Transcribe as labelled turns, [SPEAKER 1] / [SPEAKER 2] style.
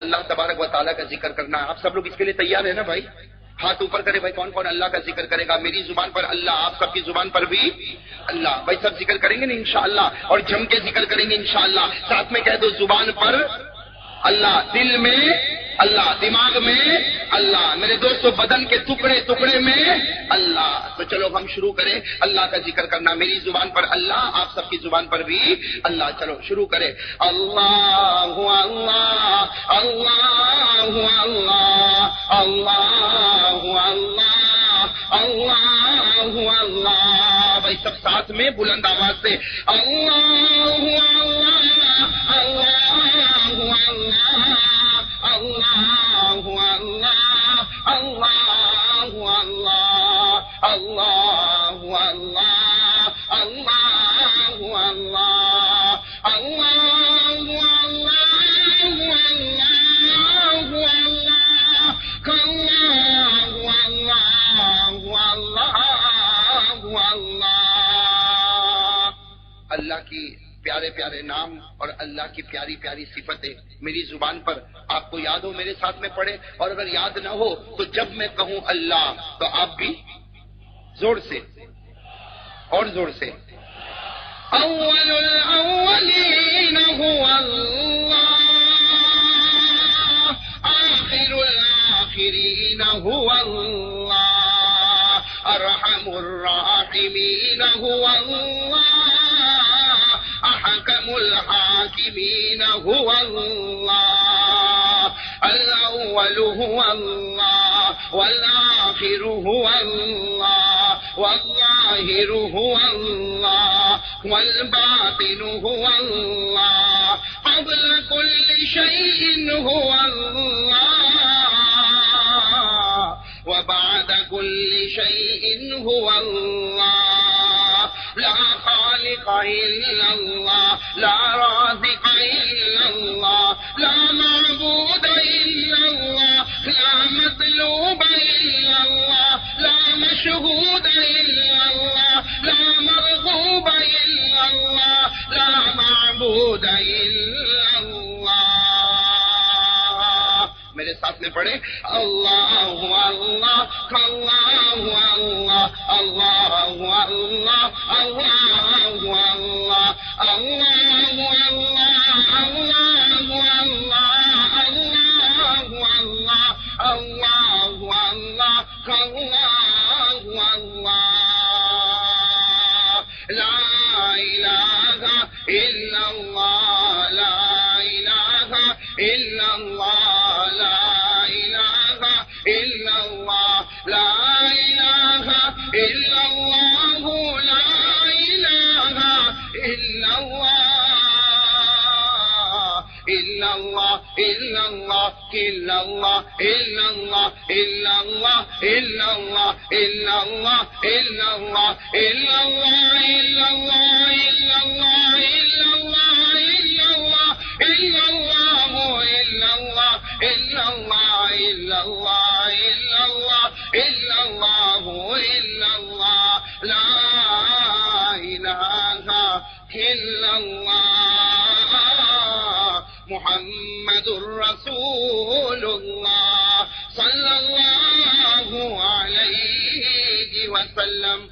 [SPEAKER 1] اللہ تبارک و تعالیٰ کا ذکر کرنا. آپ سب لوگ اس کے لیے تیار ہیں نا بھائی؟ ہاتھ اوپر کرے بھائی. کون کون اللہ کا ذکر کرے گا؟ میری زبان پر اللہ, آپ سب کی زبان پر بھی اللہ. بھائی سب ذکر کریں گے نا انشاءاللہ, اور جم کے ذکر کریں گے انشاءاللہ. ساتھ میں کہہ دو, زبان پر اللہ, دل میں اللہ, دماغ میں اللہ, میرے دوستو بدن کے ٹکڑے ٹکڑے میں اللہ. تو چلو ہم شروع کریں اللہ کا ذکر کرنا. میری زبان پر اللہ, آپ سب کی زبان پر بھی اللہ. چلو شروع کریں. اللہ اللہ اللہ اللہ اللہ اللہ اللہ اللہ. بھائی سب ساتھ میں بلند آواز سے اللہ اللہ اللہ اللہ اللہ اللہ اللہ اللہ اللہ اللہ اللہ اللہ کی پیارے پیارے نام اور اللہ کی پیاری پیاری صفتیں میری زبان پر آپ کو یاد ہو, میرے ساتھ میں پڑھے. اور اگر یاد نہ ہو تو جب میں کہوں اللہ تو آپ بھی زور سے اور زور سے اول الاولین هو اللہ, آخر الاخرین هو اللہ, ارحم الراحمین هو اللہ, احکم الحاکمین هو اللہ, الاول هو اللہ, والآخر هو اللہ, والظاہر هو اللہ, والباطن هو اللہ, قبل كل شيء هو اللہ, وبعد كل شيء هو اللہ, لا خالق الا اللہ, لا رازق الا اللہ, لا معبود الا اللہ, لا مطلوب الا اللہ, لا مشہود الا اللہ, لا مرغوب الا اللہ, لا معبود الا اللہ. میرے ساتھ میں پڑھے اللہ اللہ اللہ اللہ اللہ اللہ اللہ اللہ محمد الرسول اللہ صلی اللہ علیہ وسلم.